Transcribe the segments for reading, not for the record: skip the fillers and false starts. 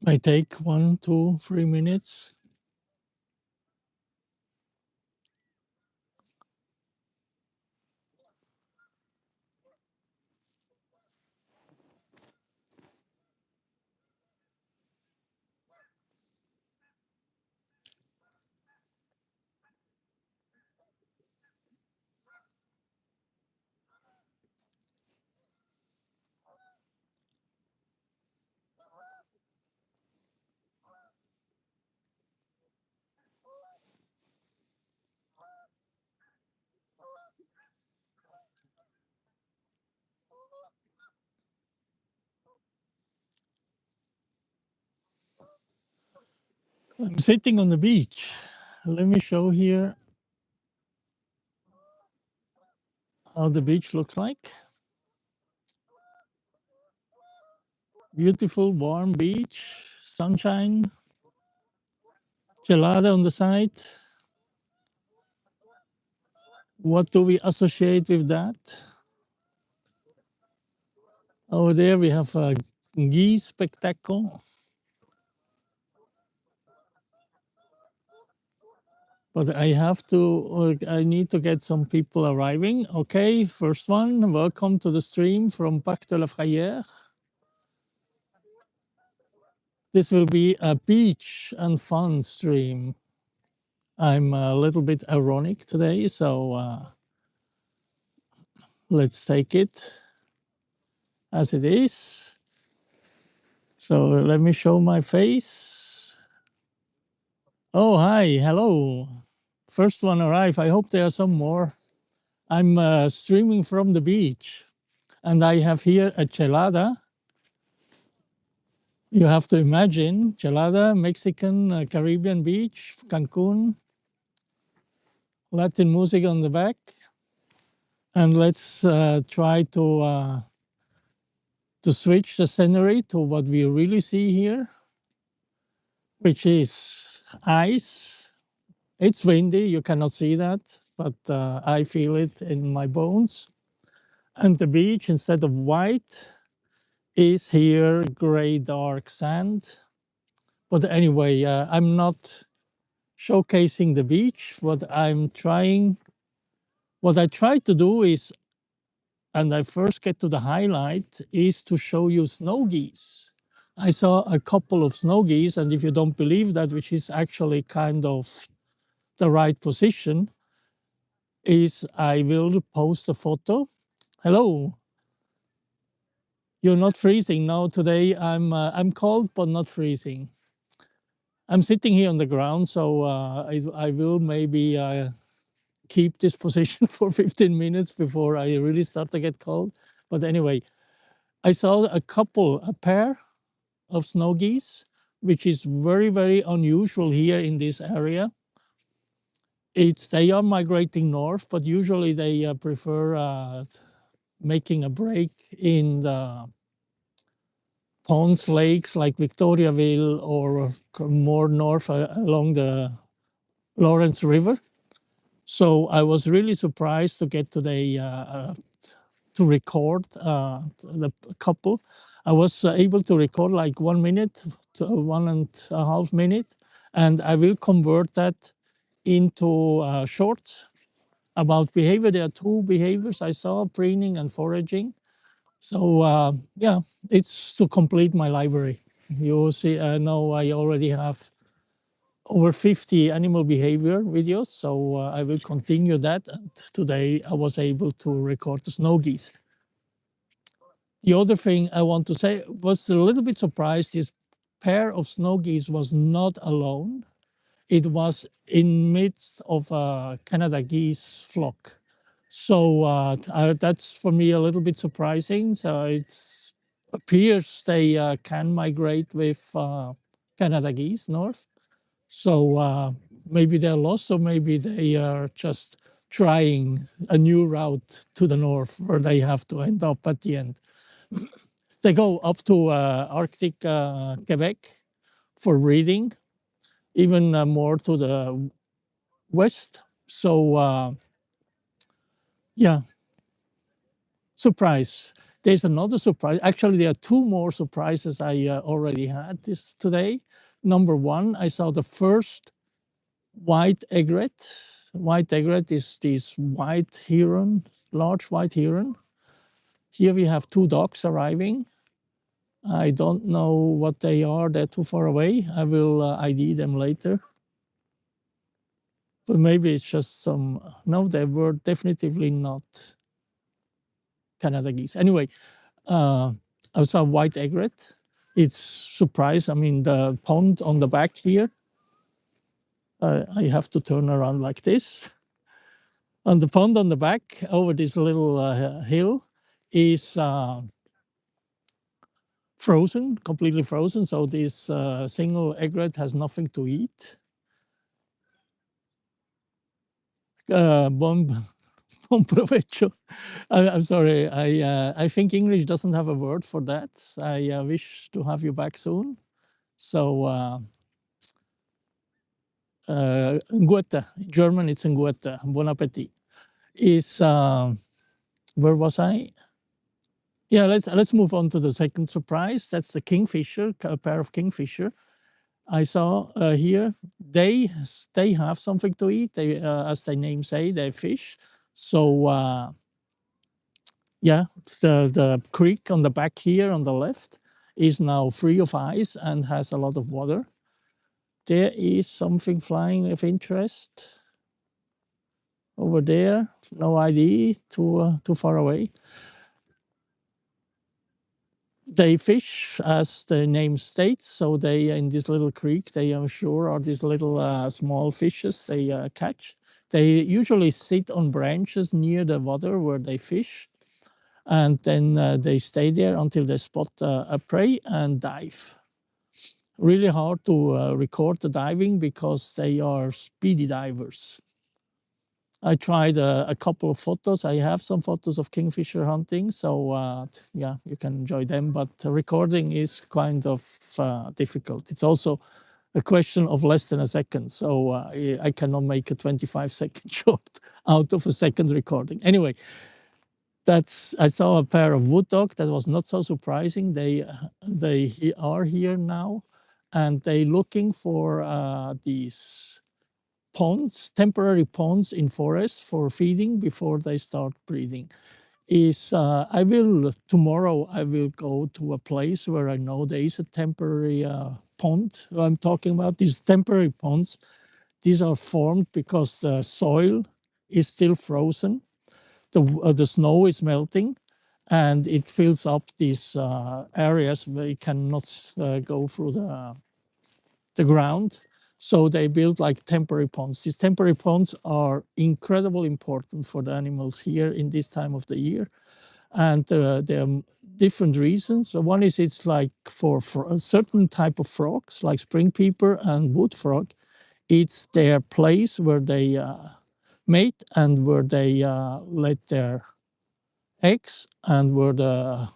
Might take 1, 2, 3 minutes. I'm sitting on the beach. Let me show here how the beach looks like. Beautiful, warm beach, sunshine, gelada on the side. What do we associate with that? Over there we have a geese spectacle. But I need to get some people arriving. Okay, first one, welcome to the stream from Parc de la Frayère. This will be a beach and fun stream. I'm a little bit ironic today, so let's take it as it is. So let me show my face. Oh, hi, hello. First one arrived. I hope there are some more. I'm streaming from the beach, and I have here a gelada. You have to imagine gelada, Mexican, Caribbean beach, Cancun, Latin music on the back. And let's try to switch the scenery to what we really see here, which is ice. It's windy, you cannot see that, but I feel it in my bones. And the beach, instead of white, is here gray, dark sand. But anyway, I'm not showcasing the beach. What I try to do is, and I first get to the highlight, is to show you snow geese. I saw a couple of snow geese, and if you don't believe that, which is actually kind of the right position, is I will post a photo. Hello. You're not freezing. No, today I'm cold, but not freezing. I'm sitting here on the ground, so I will maybe keep this position for 15 minutes before I really start to get cold. But anyway, I saw a pair of snow geese, which is very, very unusual here in this area. They are migrating north, but usually they prefer making a break in the ponds, lakes like Victoriaville or more north along the Lawrence River. So I was really surprised to get today to record the couple. I was able to record like 1 minute to 1.5 minutes, and I will convert that into shorts about behavior. There are two behaviors I saw: preening and foraging. So yeah, it's to complete my library. You see, I know I already have over 50 animal behavior videos, so I will continue that. And today I was able to record the snow geese. The other thing I want to say was a little bit surprised. This pair of snow geese was not alone. It was in midst of a Canada geese flock. So that's for me a little bit surprising. So it appears they can migrate with Canada geese north. So maybe they're lost, or maybe they are just trying a new route to the north where they have to end up at the end. They go up to Arctic Quebec for breeding, even more to the west. So yeah, surprise. There's another surprise. Actually, there are two more surprises I already had this today. Number one, I saw the first white egret. White egret is this white heron, large white heron. Here we have two dogs arriving. I don't know what they are. They're too far away. I will ID them later. But maybe it's just some. No, they were definitively not Canada geese. Anyway, I saw white egret. It's surprise. I mean, the pond on the back here. I have to turn around like this. On the pond on the back, over this little hill, is frozen, completely frozen. So this single egret has nothing to eat. Bon, bon provecho. I'm sorry. I think English doesn't have a word for that. I wish to have you back soon. So Gute. In German, it's Gute. Bon appetit. Is where was I? Yeah, let's move on to the second surprise. That's the kingfisher, a pair of kingfisher. I saw here they have something to eat. They, as the name say, they fish. So yeah, the creek on the back here on the left is now free of ice and has a lot of water. There is something flying of interest over there. No idea. Too far away. They fish, as the name states. So they, in this little creek, they, I'm sure, are these little small fishes they catch. They usually sit on branches near the water where they fish. And then they stay there until they spot a prey and dive. Really hard to record the diving because they are speedy divers. I tried a couple of photos. I have some photos of kingfisher hunting, so yeah, you can enjoy them. But recording is kind of difficult. It's also a question of less than a second, so I cannot make a 25-second shot out of a second recording. Anyway, I saw a pair of wood duck. That was not so surprising. They are here now, and they're looking for these ponds, temporary ponds in forests for feeding before they start breeding. Tomorrow I will go to a place where I know there is a temporary pond. I'm talking about these temporary ponds. These are formed because the soil is still frozen. The snow is melting, and it fills up these areas where it cannot go through the ground. So they build like temporary ponds. These temporary ponds are incredibly important for the animals here in this time of the year. And there are different reasons. So one is it's like for a certain type of frogs, like spring peeper and wood frog, it's their place where they mate and where they let their eggs and where the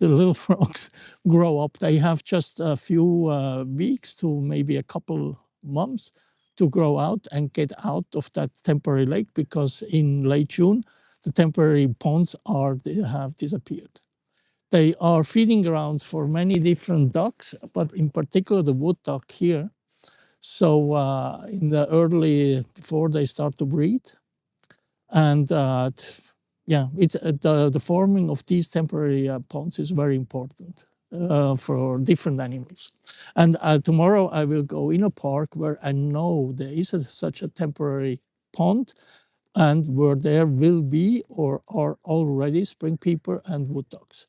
little frogs grow up. They have just a few weeks to maybe a couple months to grow out and get out of that temporary lake, because in late June, the temporary ponds have disappeared. They are feeding grounds for many different ducks, but in particular the wood duck here. So in the before they start to breed, and yeah, it's the forming of these temporary ponds is very important for different animals. And tomorrow I will go in a park where I know there is such a temporary pond, and where there will be or are already spring peeper and wood ducks.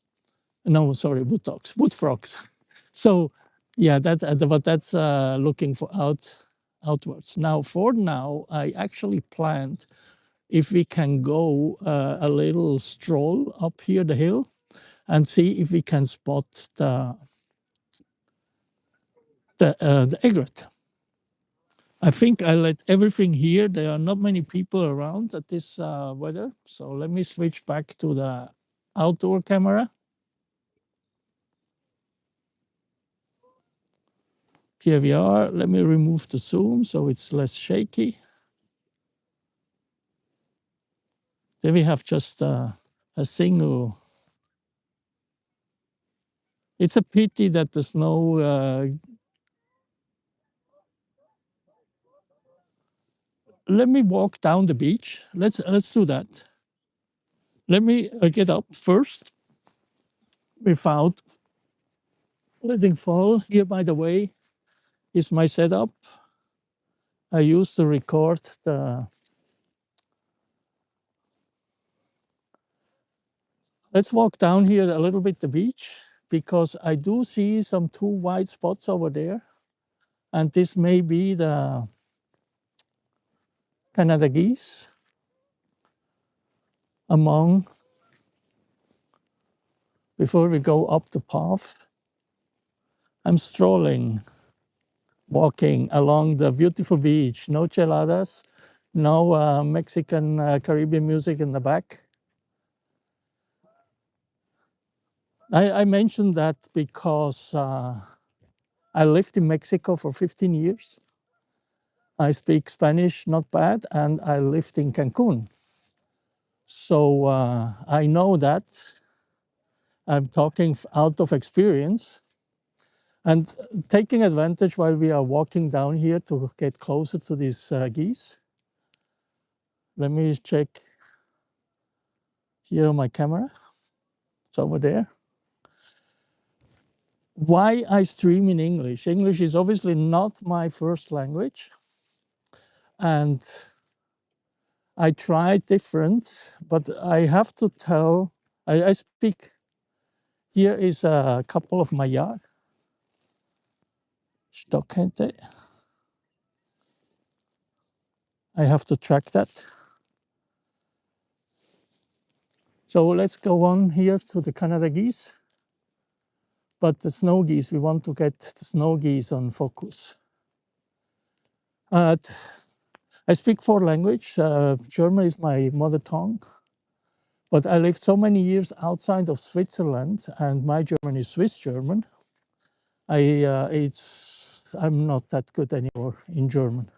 No, sorry, wood ducks, wood frogs. So yeah, but that's looking for outwards. Now, for now, I actually planned if we can go a little stroll up here the hill and see if we can spot the egret. I think I let everything here. There are not many people around at this weather. So let me switch back to the outdoor camera. Here we are. Let me remove the zoom so it's less shaky. There we have just a single It's a pity that there's no. Let me walk down the beach. Let's do that. Let me get up first without letting fall. Here, by the way, is my setup. I used to record the. Let's walk down here a little bit the beach because I do see some two white spots over there, and this may be the Canada geese among. Before we go up the path, I'm strolling, walking along the beautiful beach. No geladas, no Mexican Caribbean music in the back. I mentioned that because I lived in Mexico for 15 years. I speak Spanish not bad, and I lived in Cancun. So I know that. I'm talking out of experience and taking advantage while we are walking down here to get closer to these geese. Let me check here on my camera. It's over there. Why I stream in English? English is obviously not my first language. And I try different, but I have to tell, I speak. Here is a couple of Maya. Stockente. I have to track that. So let's go on here to the Canada geese. But the snow geese, we want to get the snow geese on focus. I speak four languages. German is my mother tongue. But I lived so many years outside of Switzerland, and my German is Swiss German. I'm not that good anymore in German.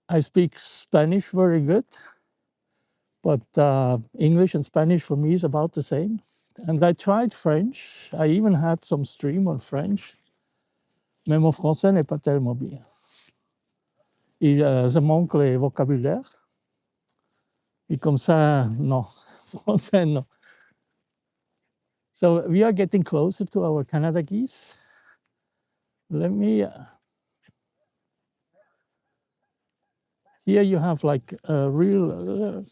I speak Spanish very good, but English and Spanish for me is about the same. And I tried French. I even had some stream on French. Mais mon français n'est pas tellement bien. Ça manque les vocabulaires. Et comme ça, non. Français, non. So we are getting closer to our Canada geese. Let me. Here you have like a real.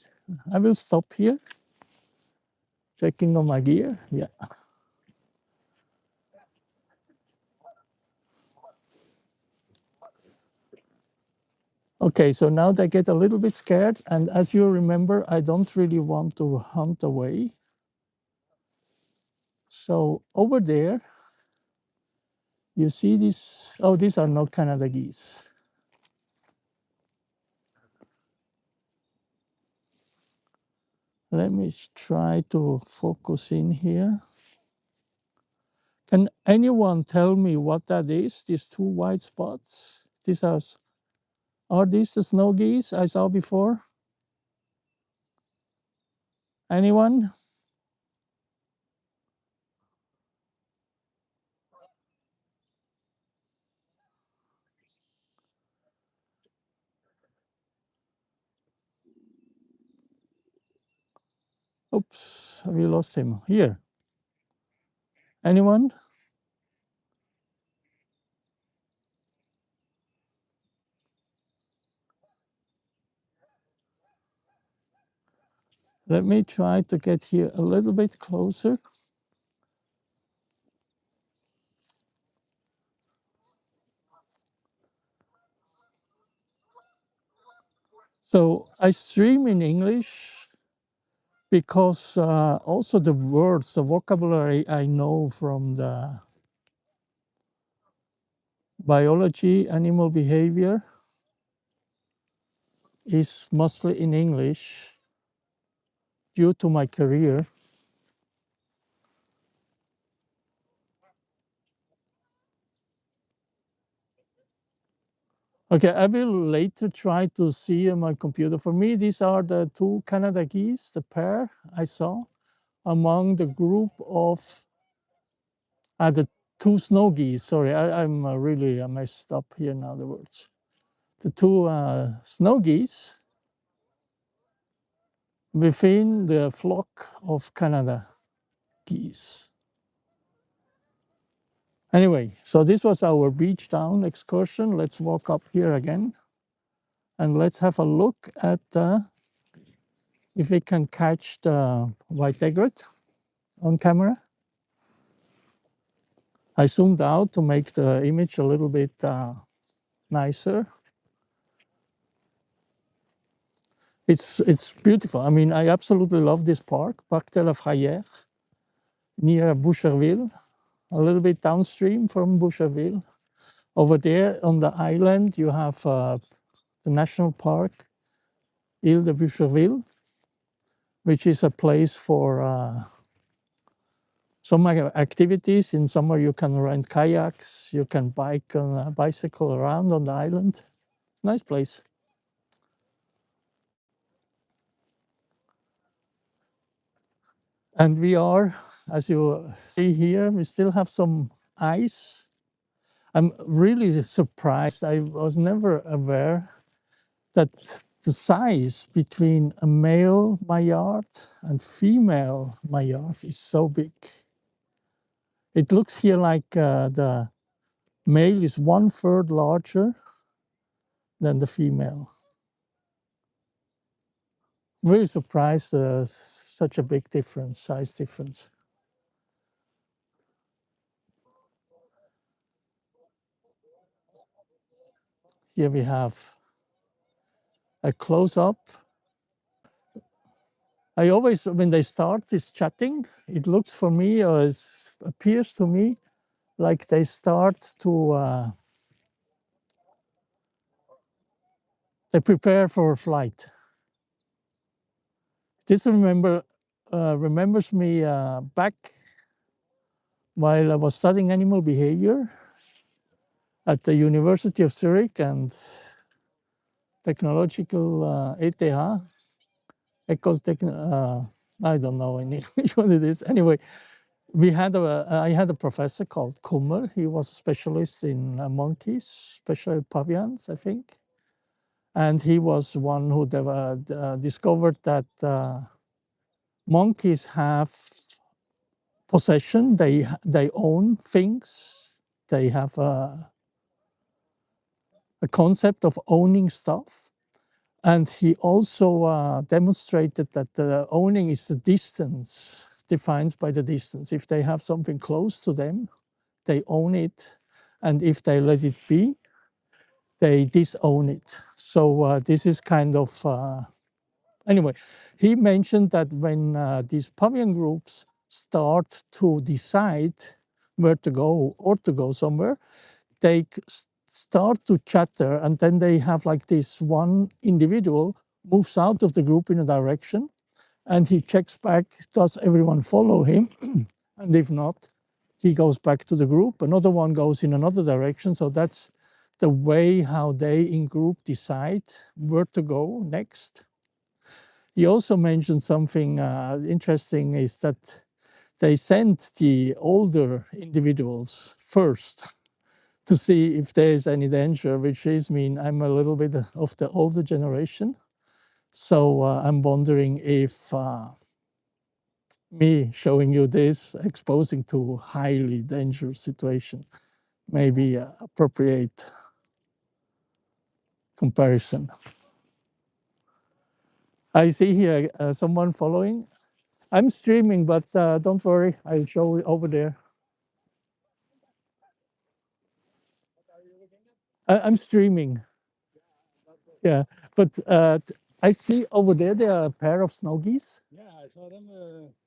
I will stop here. Checking on my gear. Yeah. Okay, so now they get a little bit scared. And as you remember, I don't really want to hunt away. So over there, you see this. Oh, these are not Canada geese. Let me try to focus in here. Can anyone tell me what that is? These two white spots? Are these the snow geese I saw before? Anyone? Oops, we lost him. Here. Anyone? Let me try to get here a little bit closer. So I stream in English because also the words, the vocabulary I know from the biology, animal behavior is mostly in English due to my career. Okay, I will later try to see on my computer. For me, these are the two Canada geese, the pair I saw among the group of The two snow geese. Sorry, I'm really messed up here now. The words. The two snow geese within the flock of Canada geese. Anyway, so this was our beach town excursion. Let's walk up here again and let's have a look at if we can catch the white egret on camera. I zoomed out to make the image a little bit nicer. It's beautiful. I mean, I absolutely love this park, Parc de la Frayère, near Boucherville, a little bit downstream from Boucherville. Over there on the island, you have the national park, Ile de Boucherville, which is a place for some activities. In summer, you can rent kayaks, you can bike on a bicycle around on the island. It's a nice place. And we are, as you see here, we still have some ice. I'm really surprised. I was never aware that the size between a male Maillard and female Maillard is so big. It looks here like the male is 1/3 larger than the female. I'm really surprised such a big difference, size difference. Here we have a close-up. I always, when they start this chatting, it looks for me, or it appears to me, like they start to, they prepare for a flight. This remembers me back while I was studying animal behavior at the University of Zurich and technological ETH, I don't know in English what it is. Anyway, I had a professor called Kummer. He was a specialist in monkeys, especially pavillons, I think. And he was one who discovered that monkeys have possession. They own things. They have a concept of owning stuff. And he also demonstrated that the owning is the distance, defined by the distance. If they have something close to them, they own it. And if they let it be, they disown it. So this is kind of, anyway, he mentioned that when these pavilion groups start to decide where to go or to go somewhere, they start to chatter, and then they have like this one individual moves out of the group in a direction, and he checks back, does everyone follow him? And if not, he goes back to the group. Another one goes in another direction. So that's the way how they in group decide where to go next. He also mentioned something interesting, is that they send the older individuals first to see if there is any danger, which is mean I'm a little bit of the older generation. So I'm wondering if me showing you this, exposing to highly dangerous situation, may be appropriate comparison. I see here someone following. I'm streaming, but don't worry, I'll show you over there. I'm streaming. Yeah, but I see over there are a pair of snow geese. Yeah, I saw them.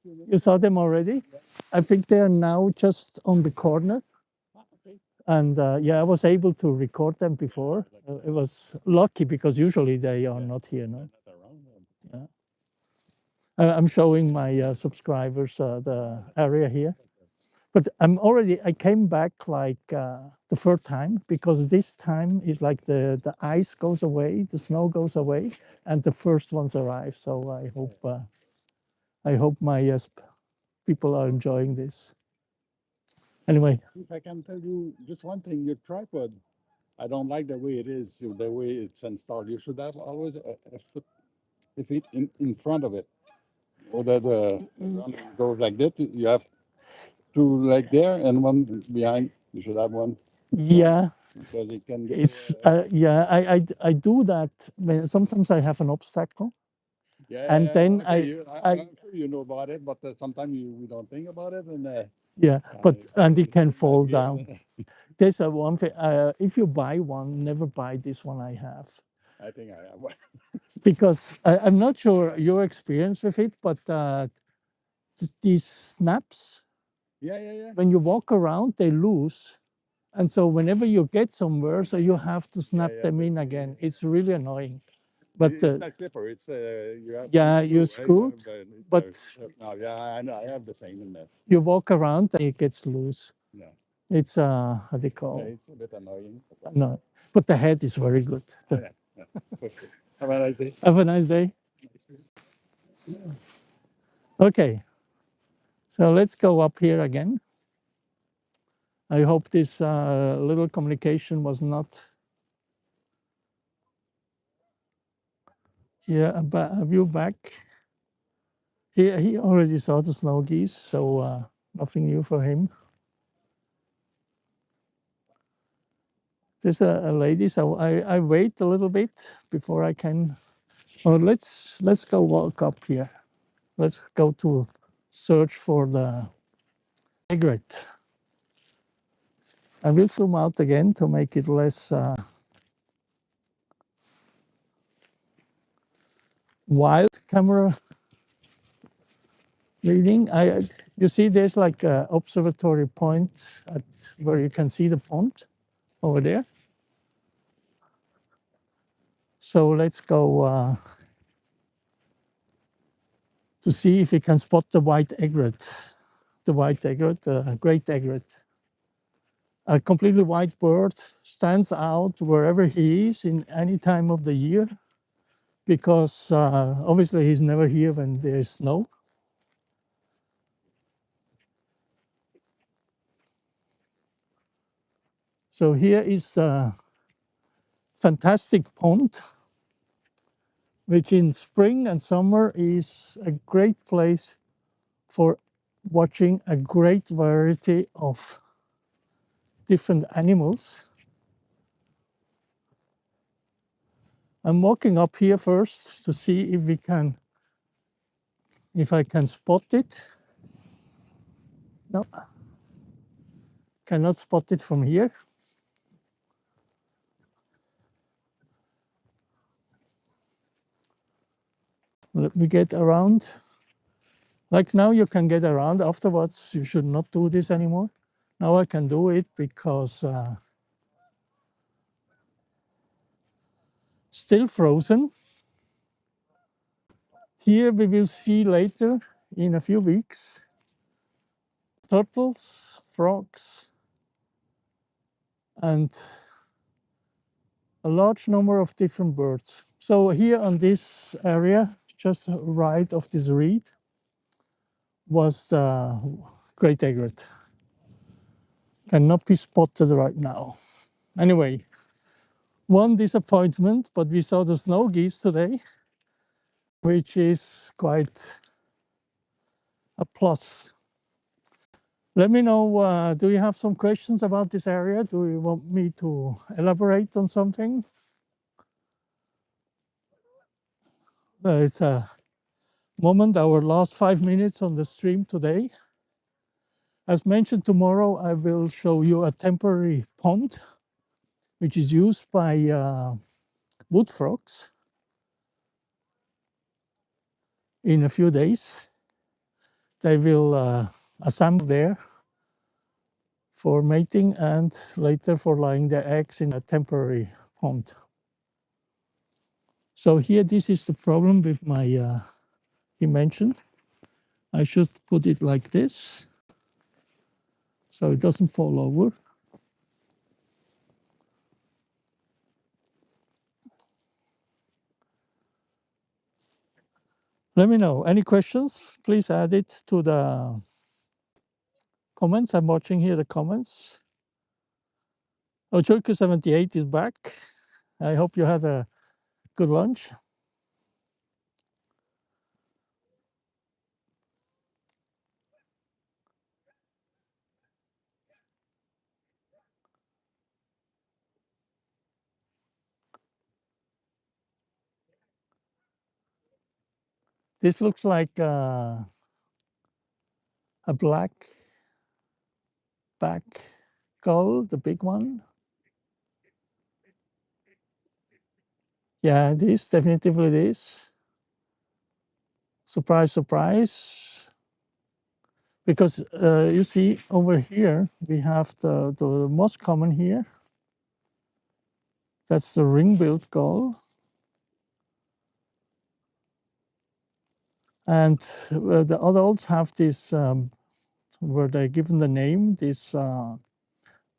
You saw them already? Yeah. I think they are now just on the corner. Okay. And yeah, I was able to record them before. It was lucky because usually they are not here. No? Not around. Yeah. I'm showing my subscribers the area here. But I came back like the third time, because this time is like the ice goes away, the snow goes away, and the first ones arrive. So I hope my people are enjoying this. Anyway, If I can tell you just one thing, your tripod, I don't like the way it is, the way it's installed. You should have always a feet in front of it. Or that one goes like that. You have two like there and one behind. You should have one. yeah, Because it can go. it's yeah. I do that. Sometimes I have an obstacle, and then Okay, I I'm sure you know about it, but sometimes we don't think about it, and yeah, but and it can it's a fall nice down. game. There's a one thing. If you buy one, never buy this one I have, I think I have one. because I'm not sure your experience with it, but these snaps, Yeah. when you walk around, they lose. And so whenever you get somewhere, so you have to snap them in again. It's really annoying. But It's not clipper. It's you have yeah, to you screw, screw it, right? It's but no, yeah, I know. I have the same in there. you walk around and it gets loose. Yeah, It's how do you yeah, call? it's a bit annoying. No, but the head is very good. Yeah, for sure. Have a nice day. Have a nice day. Okay, so let's go up here again. I hope this little communication was not. Yeah, a view back. He already saw the snow geese, so nothing new for him. There's a lady, so I wait a little bit before I can. Oh, let's go walk up here. Let's go to search for the egret. I will zoom out again to make it less wild camera reading. You see, there's like an observatory point at where you can see the pond over there. So let's go to see if we can spot the white egret, great egret. A completely white bird stands out wherever he is in any time of the year, because obviously he's never here when there's snow. So here is a fantastic pond, which in spring and summer is a great place for watching a great variety of different animals. I'm walking up here first to see if I can spot it. No, cannot spot it from here. Let me get around. Like now you can get around. Afterwards, you should not do this anymore. Now I can do it because still frozen. Here we will see later in a few weeks turtles, frogs, and a large number of different birds. So here on this area, just right of this reed, was the great egret. Cannot be spotted right now. Anyway, one disappointment, but we saw the snow geese today, which is quite a plus. Let me know, do you have some questions about this area? Do you want me to elaborate on something? It's a moment, our last 5 minutes on the stream today. As mentioned, tomorrow I will show you a temporary pond, which is used by wood frogs in a few days. They will assemble there for mating and later for laying their eggs in a temporary pond. So here, this is the problem with my dimension. I should put it like this, so it doesn't fall over. Let me know. Any questions? Please add it to the comments. I'm watching here the comments. Oh, Joyko78 is back. I hope you had a good lunch. This looks like a black back gull, the big one. Yeah, it is, definitely it is. Surprise, surprise. Because you see over here, we have the most common here. That's the ring-billed gull. And the adults have this, where they're given the name, this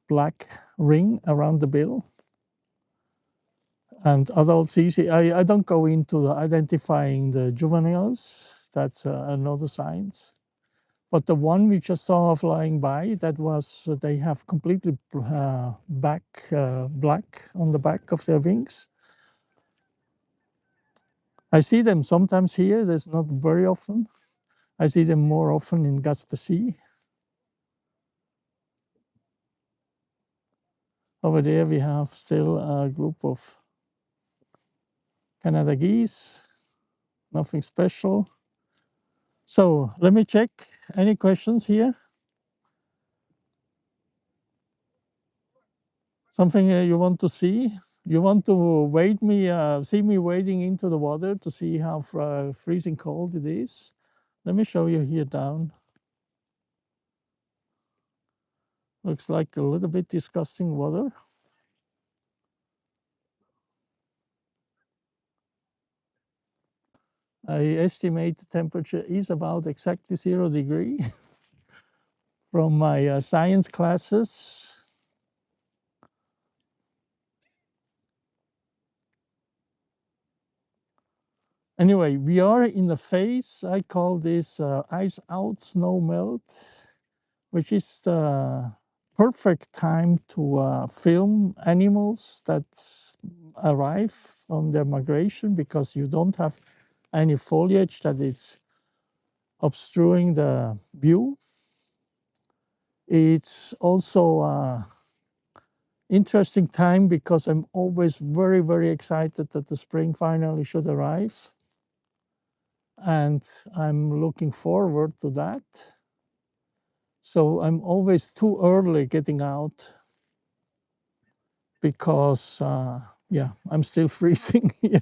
black ring around the bill. And adults easy. I don't go into the identifying the juveniles. That's another science. But the one we just saw flying by, that was they have completely black on the back of their wings. I see them sometimes here. There's not very often. I see them more often in Gaspésie. Over there we have still a group of Canada geese. Nothing special. So let me check. Any questions here? Something you want to see? You want to wade me, see me wading into the water to see how freezing cold it is? Let me show you here down. Looks like a little bit disgusting water. I estimate the temperature is about exactly 0 degree from my science classes. Anyway, we are in the phase, I call this ice out, snow melt, which is the perfect time to film animals that arrive on their migration, because you don't have any foliage that is obstructing the view. It's also an interesting time because I'm always very, very excited that the spring finally should arrive. And I'm looking forward to that. So I'm always too early getting out because, yeah, I'm still freezing here.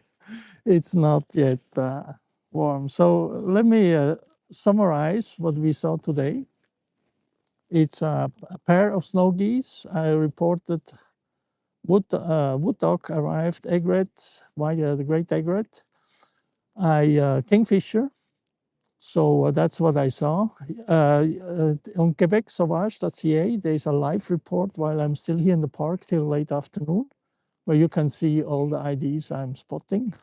It's not yet warm. So let me summarize what we saw today. It's a pair of snow geese. I reported wood duck arrived, egret, the great egret. Kingfisher. So that's what I saw. On QuebecSauvage.ca, there's a live report while I'm still here in the park till late afternoon, where you can see all the IDs I'm spotting.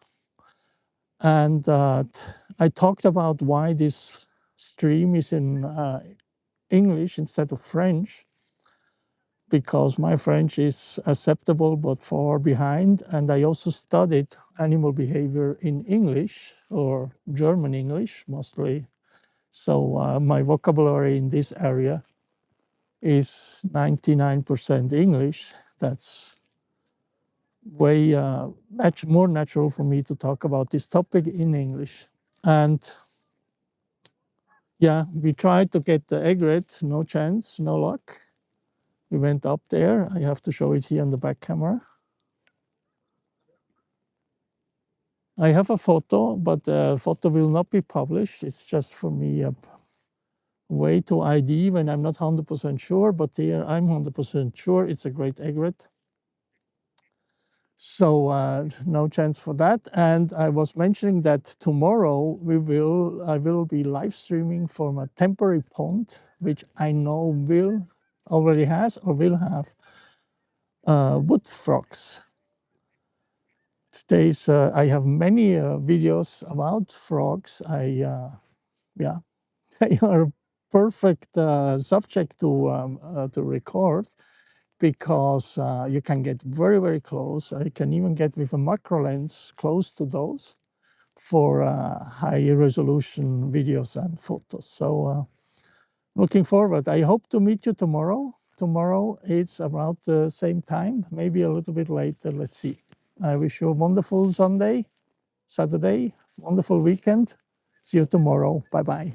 And I talked about why this stream is in English instead of French, because my French is acceptable but far behind. And I also studied animal behavior in English, or German English mostly. So my vocabulary in this area is 99% English. That's way more natural for me to talk about this topic in English. And yeah, we tried to get the egret, no chance, no luck. We went up there. I have to show it here on the back camera. I have a photo, but the photo will not be published. It's just for me a way to ID when I'm not 100% sure, but here I'm 100% sure it's a great egret. So no chance for that. And I was mentioning that tomorrow I will be live streaming from a temporary pond, which I know already has or will have wood frogs. I have many videos about frogs. Yeah, they are perfect subject to record, because you can get very, very close. I can even get with a macro lens close to those for high resolution videos and photos. So looking forward. I hope to meet you tomorrow. Tomorrow it's about the same time, maybe a little bit later. Let's see. I wish you a wonderful Saturday, wonderful weekend. See you tomorrow. Bye-bye.